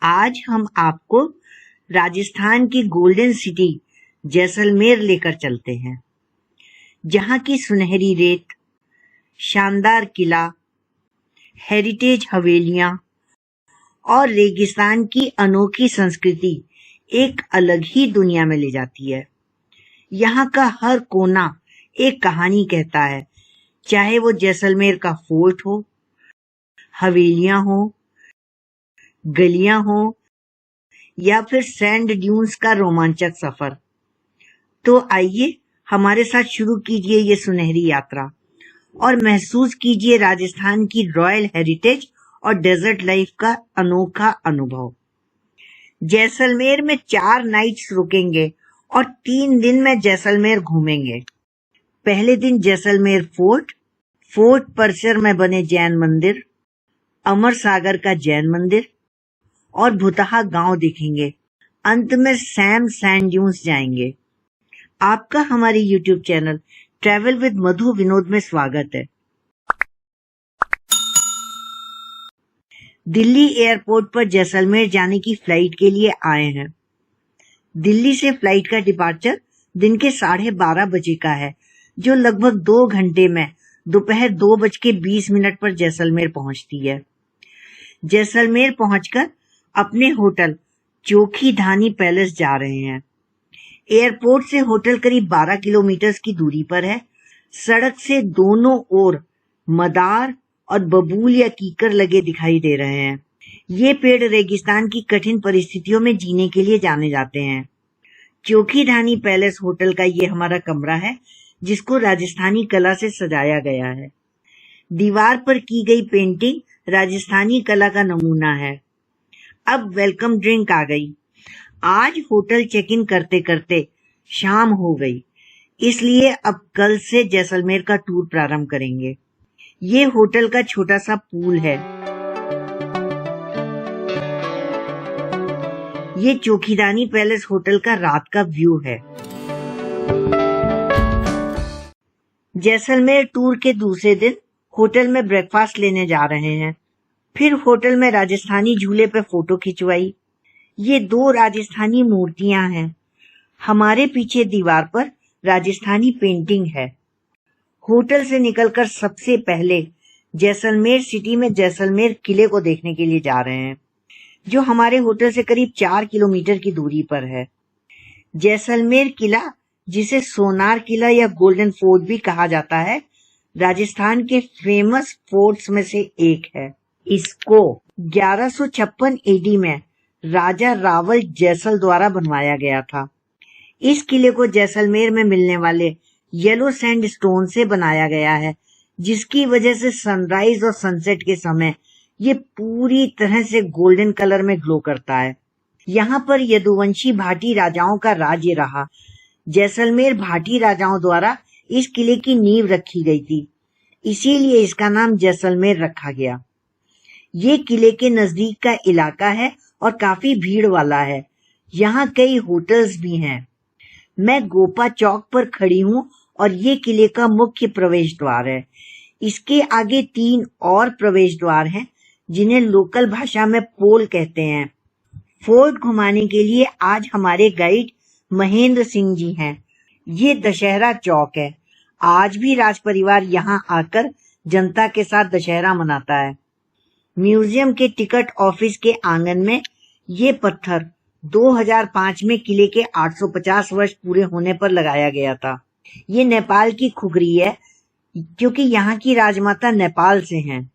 आज हम आपको राजस्थान की गोल्डन सिटी जैसलमेर लेकर चलते हैं, जहां की सुनहरी रेत, शानदार किला, हेरिटेज हवेलियां और रेगिस्तान की अनोखी संस्कृति एक अलग ही दुनिया में ले जाती है। यहाँ का हर कोना एक कहानी कहता है, चाहे वो जैसलमेर का फोर्ट हो, हवेलियां हो, गलियां हो या फिर सैंड ड्यून्स का रोमांचक सफर। तो आइए हमारे साथ शुरू कीजिए ये सुनहरी यात्रा और महसूस कीजिए राजस्थान की रॉयल हेरिटेज और डेजर्ट लाइफ का अनोखा अनुभव। जैसलमेर में 4 नाइट्स रुकेंगे और 3 दिन में जैसलमेर घूमेंगे। पहले दिन जैसलमेर फोर्ट परिसर में बने जैन मंदिर, अमर सागर का जैन मंदिर और भुतहा गांव देखेंगे। अंत में सैम सैंड ड्यून्स जाएंगे। आपका हमारे YouTube चैनल ट्रैवल विद मधु विनोद में स्वागत है। दिल्ली एयरपोर्ट पर जैसलमेर जाने की फ्लाइट के लिए आए हैं। दिल्ली से फ्लाइट का डिपार्चर दिन के 12:30 बजे का है, जो लगभग 2 घंटे में दोपहर 2:20 पर जैसलमेर पहुंचती है। जैसलमेर पहुंचकर अपने होटल चोखी धानी पैलेस जा रहे हैं। एयरपोर्ट से होटल करीब 12 किलोमीटर की दूरी पर है। सड़क से दोनों ओर मदार और बबूल या कीकर लगे दिखाई दे रहे हैं। ये पेड़ रेगिस्तान की कठिन परिस्थितियों में जीने के लिए जाने जाते हैं। चोखी धानी पैलेस होटल का ये हमारा कमरा है, जिसको राजस्थानी कला से सजाया गया है। दीवार पर की गई पेंटिंग राजस्थानी कला का नमूना है। अब वेलकम ड्रिंक आ गई। आज होटल चेक इन करते करते शाम हो गई, इसलिए अब कल से जैसलमेर का टूर प्रारंभ करेंगे। ये होटल का छोटा सा पूल है। ये चोखीदानी पैलेस होटल का रात का व्यू है। जैसलमेर टूर के दूसरे दिन होटल में ब्रेकफास्ट लेने जा रहे हैं। फिर होटल में राजस्थानी झूले पे फोटो खिंचवाई। ये 2 राजस्थानी मूर्तियां हैं। हमारे पीछे दीवार पर राजस्थानी पेंटिंग है। होटल से निकलकर सबसे पहले जैसलमेर सिटी में जैसलमेर किले को देखने के लिए जा रहे हैं, जो हमारे होटल से करीब 4 किलोमीटर की दूरी पर है। जैसलमेर किला, जिसे सोनार किला या गोल्डन फोर्ट भी कहा जाता है, राजस्थान के फेमस फोर्ट्स में से एक है। इसको 1156 एडी में राजा रावल जैसल द्वारा बनवाया गया था। इस किले को जैसलमेर में मिलने वाले येलो सैंड स्टोन से बनाया गया है, जिसकी वजह से सनराइज और सनसेट के समय ये पूरी तरह से गोल्डन कलर में ग्लो करता है। यहाँ पर यदुवंशी भाटी राजाओं का राज्य रहा। जैसलमेर भाटी राजाओं द्वारा इस किले की नींव रखी गई थी, इसीलिए इसका नाम जैसलमेर रखा गया। ये किले के नजदीक का इलाका है और काफी भीड़ वाला है। यहाँ कई होटल्स भी हैं। मैं गोपा चौक पर खड़ी हूँ और ये किले का मुख्य प्रवेश द्वार है। इसके आगे 3 और प्रवेश द्वार हैं, जिन्हें लोकल भाषा में पोल कहते हैं। फोर्ट घुमाने के लिए आज हमारे गाइड महेंद्र सिंह जी हैं। ये दशहरा चौक है। आज भी राज परिवार यहाँ आकर जनता के साथ दशहरा मनाता है। म्यूजियम के टिकट ऑफिस के आंगन में ये पत्थर 2005 में किले के 850 वर्ष पूरे होने पर लगाया गया था। ये नेपाल की खुगरी है, क्योंकि यहाँ की राजमाता नेपाल से हैं।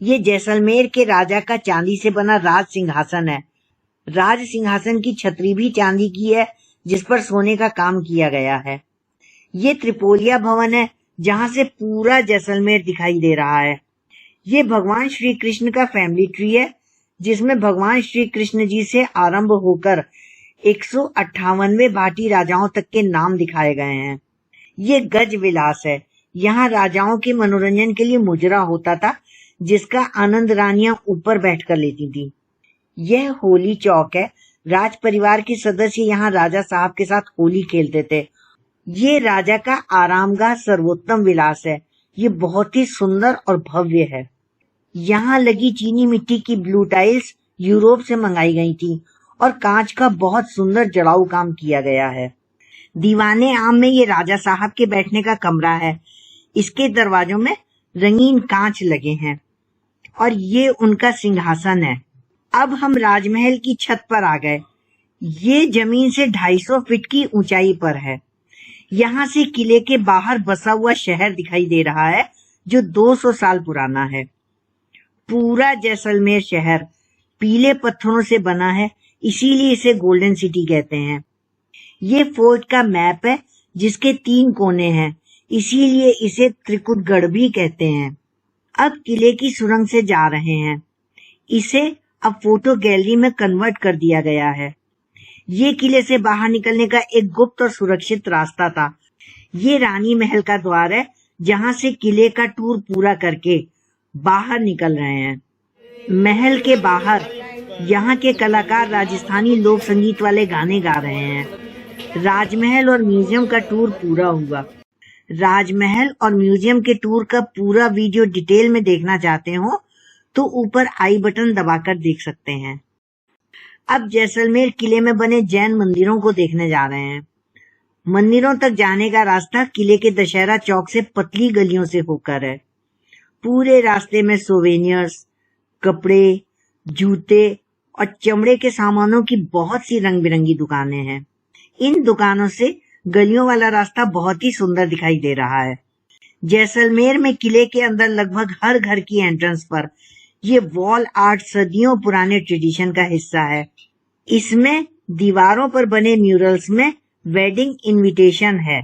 ये जैसलमेर के राजा का चांदी से बना राज सिंहासन है। राज सिंहासन की छतरी भी चांदी की है, जिस पर सोने का काम किया गया है। ये त्रिपोलिया भवन है, जहाँ से पूरा जैसलमेर दिखाई दे रहा है। ये भगवान श्री कृष्ण का फैमिली ट्री है, जिसमें भगवान श्री कृष्ण जी से आरंभ होकर 158वें भाटी राजाओं तक के नाम दिखाए गए हैं। ये गज विलास है। यहाँ राजाओं के मनोरंजन के लिए मुजरा होता था, जिसका आनंद रानियां ऊपर बैठकर लेती थी। यह होली चौक है। राज परिवार के सदस्य यहाँ राजा साहब के साथ होली खेलते थे। ये राजा का आरामगाह सर्वोत्तम विलास है। ये बहुत ही सुंदर और भव्य है। यहाँ लगी चीनी मिट्टी की ब्लू टाइल्स यूरोप से मंगाई गई थी और कांच का बहुत सुंदर जड़ाऊ काम किया गया है। दीवाने आम में ये राजा साहब के बैठने का कमरा है। इसके दरवाजों में रंगीन कांच लगे हैं और ये उनका सिंहासन है। अब हम राजमहल की छत पर आ गए। ये जमीन से 250 फीट की ऊंचाई पर है। यहाँ से किले के बाहर बसा हुआ शहर दिखाई दे रहा है जो 200 साल पुराना है। पूरा जैसलमेर शहर पीले पत्थरों से बना है, इसीलिए इसे गोल्डन सिटी कहते हैं। ये फोर्ट का मैप है जिसके 3 कोने हैं, इसीलिए इसे त्रिकुटगढ़ भी कहते हैं। अब किले की सुरंग से जा रहे हैं। इसे अब फोटो गैलरी में कन्वर्ट कर दिया गया है। ये किले से बाहर निकलने का एक गुप्त और सुरक्षित रास्ता था। ये रानी महल का द्वार है जहां से किले का टूर पूरा करके बाहर निकल रहे हैं। महल के बाहर यहाँ के कलाकार राजस्थानी लोक संगीत वाले गाने गा रहे हैं। राजमहल और म्यूजियम का टूर पूरा हुआ। राजमहल और म्यूजियम के टूर का पूरा वीडियो डिटेल में देखना चाहते हो तो ऊपर आई बटन दबाकर देख सकते हैं। अब जैसलमेर किले में बने जैन मंदिरों को देखने जा रहे हैं। मंदिरों तक जाने का रास्ता किले के दशहरा चौक से पतली गलियों से होकर है। पूरे रास्ते में सोवेनियर्स, कपड़े, जूते और चमड़े के सामानों की बहुत सी रंग बिरंगी दुकानें हैं। इन दुकानों से गलियों वाला रास्ता बहुत ही सुंदर दिखाई दे रहा है। जैसलमेर में किले के अंदर लगभग हर घर की एंट्रेंस पर ये वॉल आर्ट सदियों पुराने ट्रेडिशन का हिस्सा है। इसमें दीवारों पर बने म्यूरल्स में वेडिंग इनविटेशन है,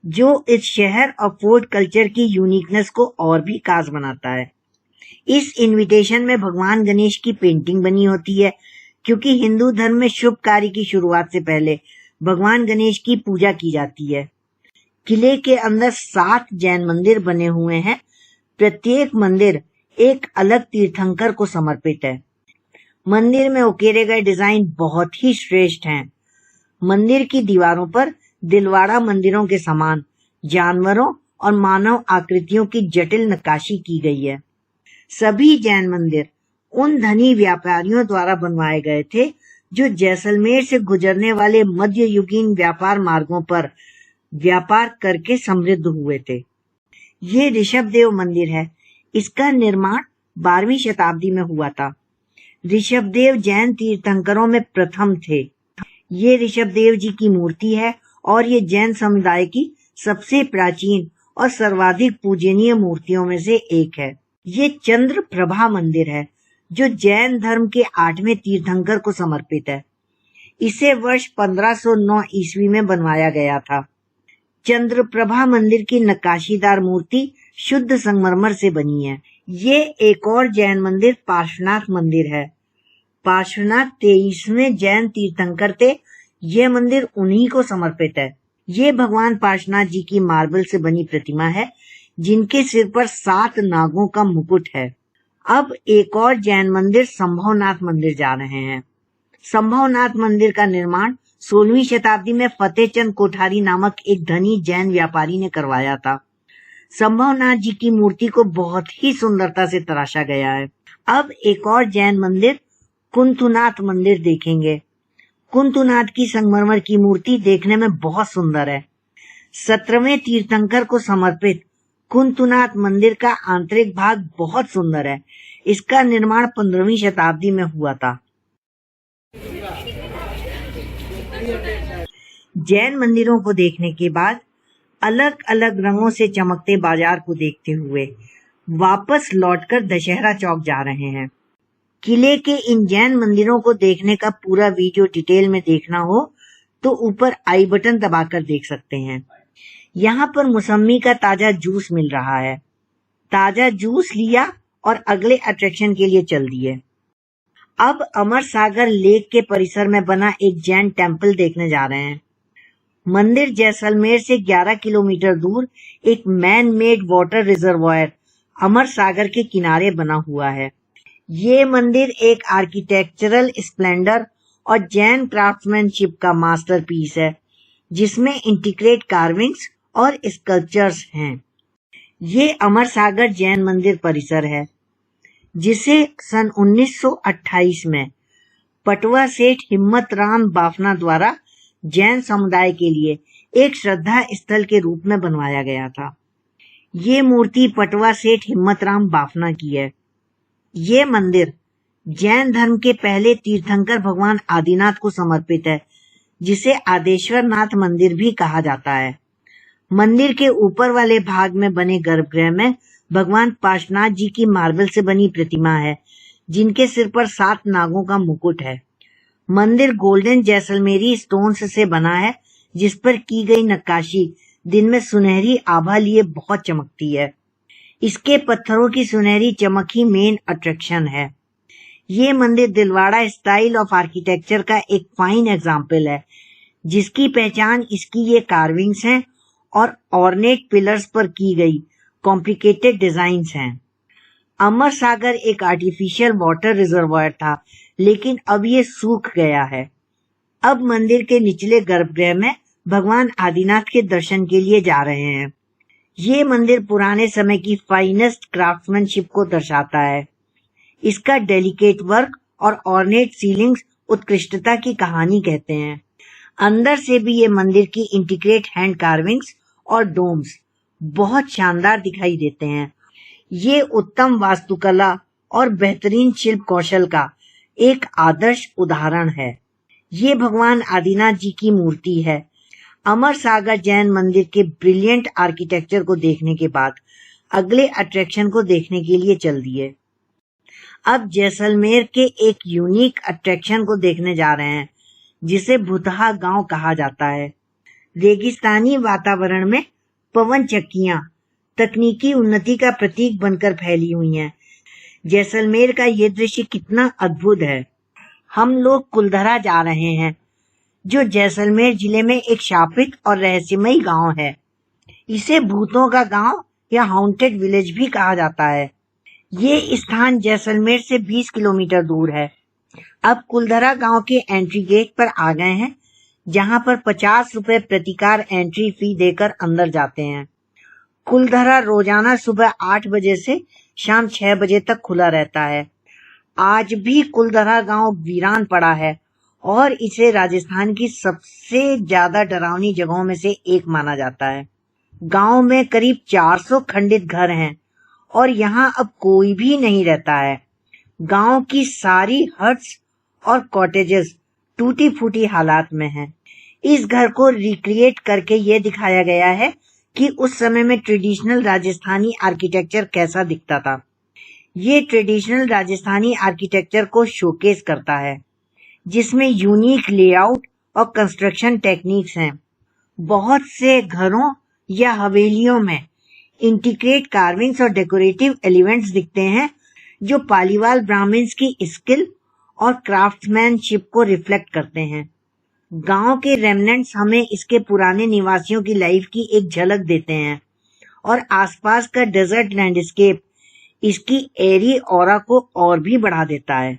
जो इस शहर और फोर्ट कल्चर की यूनिकनेस को और भी खास बनाता है। इस इनविटेशन में भगवान गणेश की पेंटिंग बनी होती है, क्योंकि हिंदू धर्म में शुभ कार्य की शुरुआत से पहले भगवान गणेश की पूजा की जाती है। किले के अंदर 7 जैन मंदिर बने हुए हैं। प्रत्येक मंदिर एक अलग तीर्थंकर को समर्पित है। मंदिर में उकेरे गए डिजाइन बहुत ही श्रेष्ठ हैं। मंदिर की दीवारों पर दिलवाड़ा मंदिरों के समान जानवरों और मानव आकृतियों की जटिल नक्काशी की गई है। सभी जैन मंदिर उन धनी व्यापारियों द्वारा बनवाए गए थे जो जैसलमेर से गुजरने वाले मध्ययुगीन व्यापार मार्गों पर व्यापार करके समृद्ध हुए थे। ये ऋषभदेव मंदिर है। इसका निर्माण 12वीं शताब्दी में हुआ था। ऋषभदेव जैन तीर्थंकरों में प्रथम थे। ये ऋषभदेव जी की मूर्ति है और ये जैन समुदाय की सबसे प्राचीन और सर्वाधिक पूजनीय मूर्तियों में से एक है। ये चंद्र प्रभा मंदिर है जो जैन धर्म के 8वें तीर्थंकर को समर्पित है। इसे वर्ष 1509 ईस्वी में बनवाया गया था। चंद्र प्रभा मंदिर की नक्काशीदार मूर्ति शुद्ध संगमरमर से बनी है। ये एक और जैन मंदिर पार्श्वनाथ मंदिर है। पार्श्वनाथ 23वें जैन तीर्थंकर थे। यह मंदिर उन्हीं को समर्पित है। ये भगवान पार्श्वनाथ जी की मार्बल से बनी प्रतिमा है जिनके सिर पर 7 नागों का मुकुट है। अब एक और जैन मंदिर संभवनाथ मंदिर जा रहे हैं। संभवनाथ मंदिर का निर्माण 16वीं शताब्दी में फतेहचंद कोठारी नामक एक धनी जैन व्यापारी ने करवाया था। संभवनाथ जी की मूर्ति को बहुत ही सुंदरता से तराशा गया है। अब एक और जैन मंदिर कुंतुनाथ मंदिर देखेंगे। कुंतुनाथ की संगमरमर की मूर्ति देखने में बहुत सुंदर है। 17वें तीर्थंकर को समर्पित कुंतुनाथ मंदिर का आंतरिक भाग बहुत सुंदर है। इसका निर्माण 15वीं शताब्दी में हुआ था। जैन मंदिरों को देखने के बाद अलग अलग रंगों से चमकते बाजार को देखते हुए वापस लौटकर दशहरा चौक जा रहे हैं। किले के इन जैन मंदिरों को देखने का पूरा वीडियो डिटेल में देखना हो तो ऊपर आई बटन दबाकर देख सकते हैं। यहाँ पर मौसमी का ताजा जूस मिल रहा है। ताजा जूस लिया और अगले अट्रैक्शन के लिए चल दिए। अब अमर सागर लेक के परिसर में बना एक जैन टेम्पल देखने जा रहे हैं। मंदिर जैसलमेर से 11 किलोमीटर दूर एक मैन मेड वाटर रिजर्वायर अमर सागर के किनारे बना हुआ है। ये मंदिर एक आर्किटेक्चरल स्प्लेंडर और जैन क्राफ्ट्समैनशिप का मास्टरपीस है जिसमें इंटीग्रेट कार्विंग्स और स्कल्पचर्स हैं। ये अमर सागर जैन मंदिर परिसर है। जिसे सन 1928 में पटवा सेठ हिम्मत राम बाफना द्वारा जैन समुदाय के लिए एक श्रद्धा स्थल के रूप में बनवाया गया था। ये मूर्ति पटवा सेठ हिम्मत राम बाफना की है। ये मंदिर जैन धर्म के पहले तीर्थंकर भगवान आदिनाथ को समर्पित है, जिसे आदेश्वर नाथ मंदिर भी कहा जाता है। मंदिर के ऊपर वाले भाग में बने गर्भगृह में भगवान पार्श्वनाथ जी की मार्बल से बनी प्रतिमा है, जिनके सिर पर 7 नागों का मुकुट है। मंदिर गोल्डन जैसलमेरी स्टोन्स से बना है, जिस पर की गई नक्काशी दिन में सुनहरी आभा लिए बहुत चमकती है। इसके पत्थरों की सुनहरी चमक ही मेन अट्रैक्शन है। ये मंदिर दिलवाड़ा स्टाइल ऑफ आर्किटेक्चर का एक फाइन एग्जाम्पल है, जिसकी पहचान इसकी ये कार्विंग्स हैं और ऑर्नेट पिलर्स पर की गई कॉम्प्लिकेटेड डिजाइन्स हैं। अमर सागर एक आर्टिफिशियल वाटर रिजर्वायर था, लेकिन अब ये सूख गया है। अब मंदिर के निचले गर्भगृह में भगवान आदिनाथ के दर्शन के लिए जा रहे हैं। ये मंदिर पुराने समय की फाइनेस्ट क्राफ्ट्समैनशिप को दर्शाता है। इसका डेलिकेट वर्क और ऑर्नेट सीलिंग्स उत्कृष्टता की कहानी कहते हैं। अंदर से भी ये मंदिर की इंटीग्रेट हैंड कार्विंग्स और डोम्स बहुत शानदार दिखाई देते हैं। ये उत्तम वास्तुकला और बेहतरीन शिल्प कौशल का एक आदर्श उदाहरण है। ये भगवान आदिनाथ जी की मूर्ति है। अमर सागर जैन मंदिर के ब्रिलियंट आर्किटेक्चर को देखने के बाद अगले अट्रैक्शन को देखने के लिए चल दिए। अब जैसलमेर के एक यूनिक अट्रैक्शन को देखने जा रहे हैं, जिसे भुतहा गांव कहा जाता है। रेगिस्तानी वातावरण में पवन चक्कियां तकनीकी उन्नति का प्रतीक बनकर फैली हुई हैं। जैसलमेर का ये दृश्य कितना अद्भुत है। हम लोग कुलधरा जा रहे हैं, जो जैसलमेर जिले में एक शापित और रहस्यमयी गांव है। इसे भूतों का गांव या हाउंटेड विलेज भी कहा जाता है। ये स्थान जैसलमेर से 20 किलोमीटर दूर है। अब कुलधरा गांव के एंट्री गेट पर आ गए हैं, जहां पर 50 रुपए प्रतिकार एंट्री फी देकर अंदर जाते हैं। कुलधरा रोजाना सुबह 8 बजे से शाम 6 बजे तक खुला रहता है। आज भी कुलधरा गांव वीरान पड़ा है और इसे राजस्थान की सबसे ज्यादा डरावनी जगहों में से एक माना जाता है। गांव में करीब 400 खंडित घर हैं और यहाँ अब कोई भी नहीं रहता है। गांव की सारी हट्स और कॉटेजेस टूटी फूटी हालात में हैं। इस घर को रिक्रिएट करके ये दिखाया गया है कि उस समय में ट्रेडिशनल राजस्थानी आर्किटेक्चर कैसा दिखता था। ये ट्रेडिशनल राजस्थानी आर्किटेक्चर को शोकेस करता है, जिसमें यूनिक लेआउट और कंस्ट्रक्शन टेक्निक्स हैं। बहुत से घरों या हवेलियों में इंटीग्रेट कार्विंग्स और डेकोरेटिव एलिमेंट्स दिखते हैं, जो पालीवाल ब्राह्मण्स की स्किल और क्राफ्ट्समैनशिप को रिफ्लेक्ट करते हैं। गांव के रेमनेंट्स हमें इसके पुराने निवासियों की लाइफ की एक झलक देते हैं और आसपास का डेजर्ट लैंडस्केप इसकी एरी ऑरा को और भी बढ़ा देता है।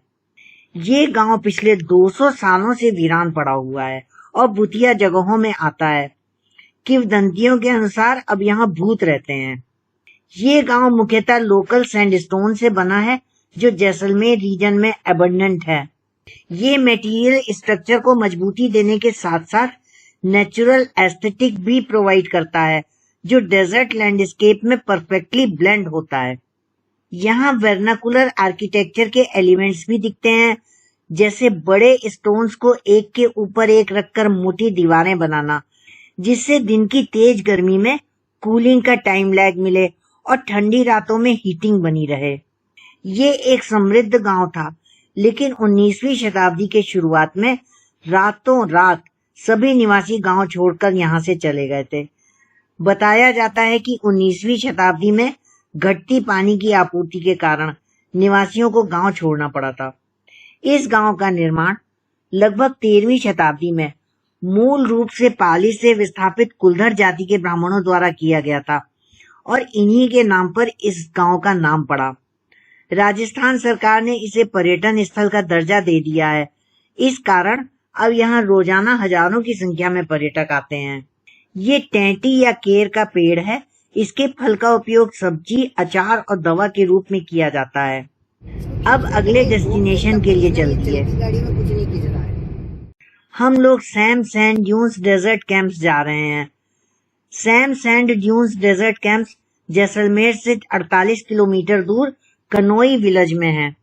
ये गांव पिछले 200 सालों से वीरान पड़ा हुआ है और भूतिया जगहों में आता है। किंवदंतियों के अनुसार अब यहाँ भूत रहते हैं। ये गांव मुख्यतः लोकल सैंडस्टोन से बना है, जो जैसलमेर रीजन में एबंडेंट है। ये मटेरियल स्ट्रक्चर को मजबूती देने के साथ साथ नेचुरल एस्थेटिक भी प्रोवाइड करता है, जो डेजर्ट लैंडस्केप में परफेक्टली ब्लेंड होता है। यहाँ वर्नाकुलर आर्किटेक्चर के एलिमेंट्स भी दिखते हैं, जैसे बड़े स्टोन्स को एक के ऊपर एक रखकर मोटी दीवारें बनाना, जिससे दिन की तेज गर्मी में कूलिंग का टाइम लैग मिले और ठंडी रातों में हीटिंग बनी रहे। ये एक समृद्ध गांव था, लेकिन 19वीं शताब्दी के शुरुआत में रातों रात सभी निवासी गांव छोड़कर यहाँ से चले गए थे। बताया जाता है कि 19वीं शताब्दी में घटती पानी की आपूर्ति के कारण निवासियों को गांव छोड़ना पड़ा था। इस गांव का निर्माण लगभग 13वीं शताब्दी में मूल रूप से पाली से विस्थापित कुलधर जाति के ब्राह्मणों द्वारा किया गया था और इन्हीं के नाम पर इस गांव का नाम पड़ा। राजस्थान सरकार ने इसे पर्यटन स्थल का दर्जा दे दिया है। इस कारण अब यहाँ रोजाना हजारों की संख्या में पर्यटक आते हैं। ये टेंटी या केर का पेड़ है। इसके फल का उपयोग सब्जी, अचार और दवा के रूप में किया जाता है। अब अगले डेस्टिनेशन के लिए चलती है। हम लोग Sam sand dunes desert camps जा रहे हैं। Sam sand dunes desert camps Jaisalmer से 48 किलोमीटर दूर कनोई विलेज में है।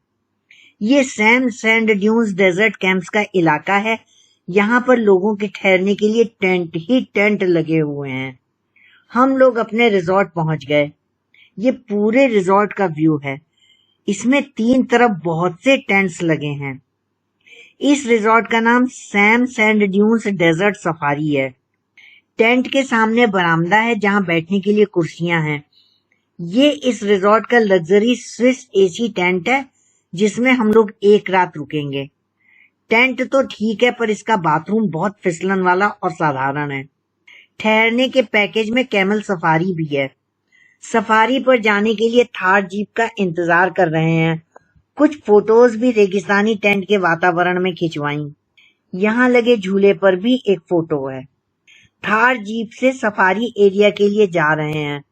ये Sam sand dunes desert camps का इलाका है। यहाँ पर लोगों के ठहरने के लिए टेंट ही टेंट लगे हुए हैं। हम लोग अपने रिजॉर्ट पहुंच गए। ये पूरे रिजॉर्ट का व्यू है। इसमें 3 तरफ बहुत से टेंट्स लगे हैं। इस रिजॉर्ट का नाम Sam sand dunes desert safari है। टेंट के सामने बरामदा है जहां बैठने के लिए कुर्सियां हैं। ये इस रिजॉर्ट का लग्जरी स्विस एसी टेंट है जिसमें हम लोग 1 रात रुकेंगे। टेंट तो ठीक है पर इसका बाथरूम बहुत फिसलन वाला और साधारण है। ठहरने के पैकेज में कैमल सफारी भी है। सफारी पर जाने के लिए थार जीप का इंतजार कर रहे हैं। कुछ फोटोज भी रेगिस्तानी टेंट के वातावरण में खिंचवाई। यहाँ लगे झूले पर भी एक फोटो है। थार जीप से सफारी एरिया के लिए जा रहे हैं।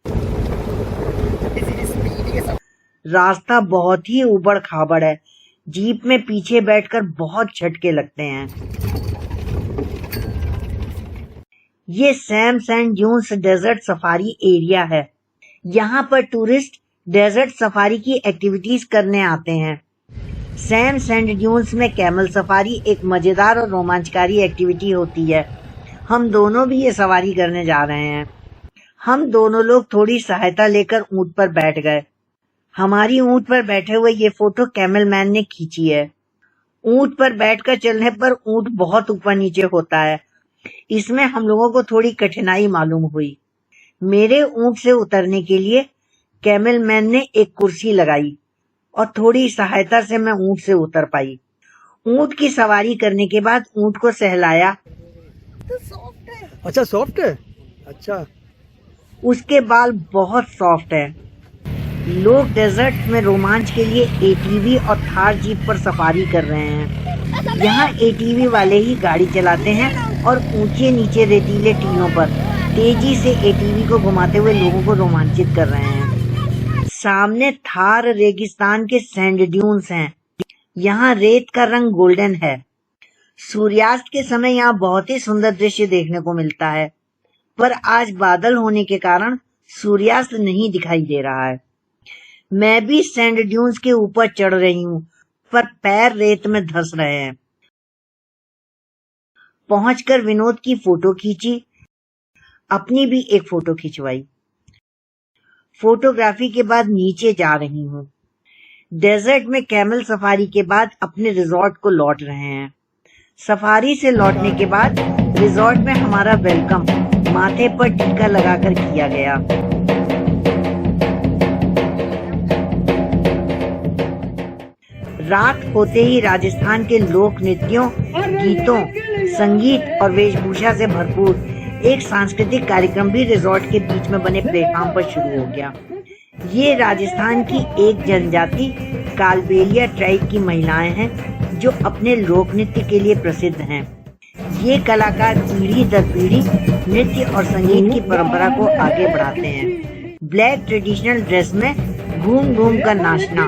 रास्ता बहुत ही उबड़ खाबड़ है। जीप में पीछे बैठकर बहुत झटके लगते हैं। ये Sam sand dunes desert safari area है। यहाँ पर टूरिस्ट डेजर्ट सफारी की एक्टिविटीज करने आते हैं। सैम सैंड ड्यून्स में कैमल सफारी एक मजेदार और रोमांचकारी एक्टिविटी होती है। हम दोनों भी ये सवारी करने जा रहे हैं। हम दोनों लोग थोड़ी सहायता लेकर ऊंट पर बैठ गए। हमारी ऊंट पर बैठे हुए ये फोटो कैमल मैन ने खींची है। ऊंट पर बैठकर चलने पर ऊंट बहुत ऊपर नीचे होता है। इसमें हम लोगों को थोड़ी कठिनाई मालूम हुई। मेरे ऊंट से उतरने के लिए कैमल मैन ने एक कुर्सी लगाई और थोड़ी सहायता से मैं ऊंट से उतर पाई। ऊंट की सवारी करने के बाद ऊंट को सहलाया। अच्छा सॉफ्ट है। अच्छा उसके बाल बहुत सॉफ्ट है। लोग डेजर्ट में रोमांच के लिए एटीवी और थार जीप पर सफारी कर रहे हैं। यहाँ एटीवी वाले ही गाड़ी चलाते हैं और ऊंचे नीचे रेतीले टीलों पर तेजी से एटीवी को घुमाते हुए लोगों को रोमांचित कर रहे हैं। सामने थार रेगिस्तान के सैंड ड्यून्स हैं। यहाँ रेत का रंग गोल्डन है। सूर्यास्त के समय यहाँ बहुत ही सुंदर दृश्य देखने को मिलता है, पर आज बादल होने के कारण सूर्यास्त नहीं दिखाई दे रहा है। मैं भी सैंड ड्यून्स के ऊपर चढ़ रही हूँ, पर पैर रेत में धंस रहे हैं। पहुंचकर विनोद की फोटो खींची, अपनी भी एक फोटो खिंचवाई। फोटोग्राफी के बाद नीचे जा रही हूँ। डेजर्ट में कैमल सफारी के बाद अपने रिजॉर्ट को लौट रहे हैं। सफारी से लौटने के बाद रिजॉर्ट में हमारा वेलकम माथे पर टीका लगाकर किया गया। रात होते ही राजस्थान के लोक नृत्यों, गीतों, संगीत और वेशभूषा से भरपूर एक सांस्कृतिक कार्यक्रम भी रिजॉर्ट के बीच में बने प्लेटफॉर्म पर शुरू हो गया। ये राजस्थान की एक जनजाति कालबेलिया ट्राइब की महिलाएं हैं जो अपने लोक नृत्य के लिए प्रसिद्ध हैं। ये कलाकार पीढ़ी दर पीढ़ी नृत्य और संगीत की परंपरा को आगे बढ़ाते हैं। ब्लैक ट्रेडिशनल ड्रेस में घूम घूम कर नाचना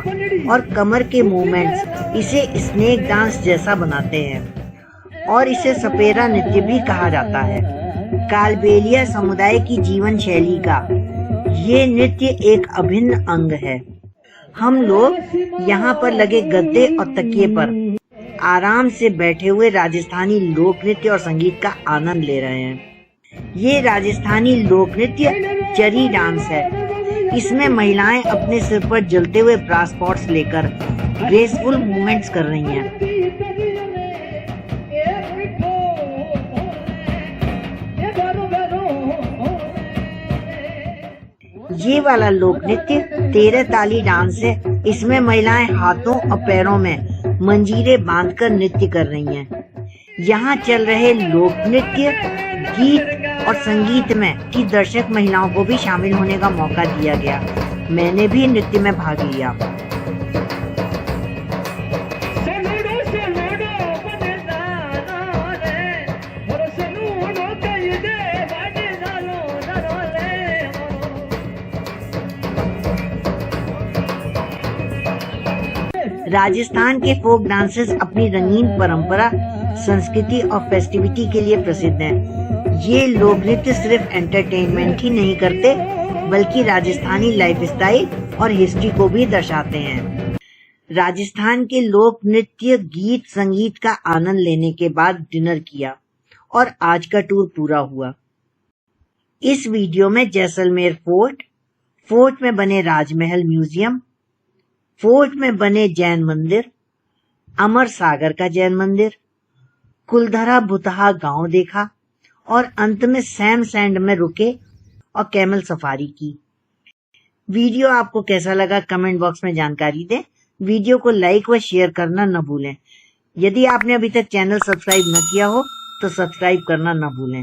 और कमर के मूवमेंट्स इसे स्नेक डांस जैसा बनाते हैं और इसे सपेरा नृत्य भी कहा जाता है। कालबेलिया समुदाय की जीवन शैली का ये नृत्य एक अभिन्न अंग है। हम लोग यहाँ पर लगे गद्दे और तकिए पर आराम से बैठे हुए राजस्थानी लोक नृत्य और संगीत का आनंद ले रहे हैं। ये राजस्थानी लोक नृत्य चरी डांस है। इसमें महिलाएं अपने सिर पर जलते हुए ब्रास पॉट्स लेकर ग्रेसफुल मूवमेंट्स कर रही हैं। ये वाला लोक नृत्य 13 ताली डांस है। इसमें महिलाएं हाथों और पैरों में मंजीरे बांधकर नृत्य कर रही हैं। यहाँ चल रहे लोक नृत्य, गीत और संगीत में की दर्शक महिलाओं को भी शामिल होने का मौका दिया गया। मैंने भी नृत्य में भाग लिया। राजस्थान के फोक डांसेस अपनी रंगीन परंपरा, संस्कृति और फेस्टिविटी के लिए प्रसिद्ध हैं। ये लोक नृत्य सिर्फ एंटरटेनमेंट ही नहीं करते, बल्कि राजस्थानी लाइफस्टाइल और हिस्ट्री को भी दर्शाते हैं। राजस्थान के लोक नृत्य, गीत, संगीत का आनंद लेने के बाद डिनर किया और आज का टूर पूरा हुआ। इस वीडियो में जैसलमेर फोर्ट में बने राजमहल म्यूजियम, फोर्ट में बने जैन मंदिर, अमर सागर का जैन मंदिर, कुलधरा भुतहा गांव देखा और अंत में सैम सैंड में रुके और कैमल सफारी की। वीडियो आपको कैसा लगा कमेंट बॉक्स में जानकारी दें। वीडियो को लाइक व शेयर करना न भूलें। यदि आपने अभी तक चैनल सब्सक्राइब न किया हो तो सब्सक्राइब करना न भूलें।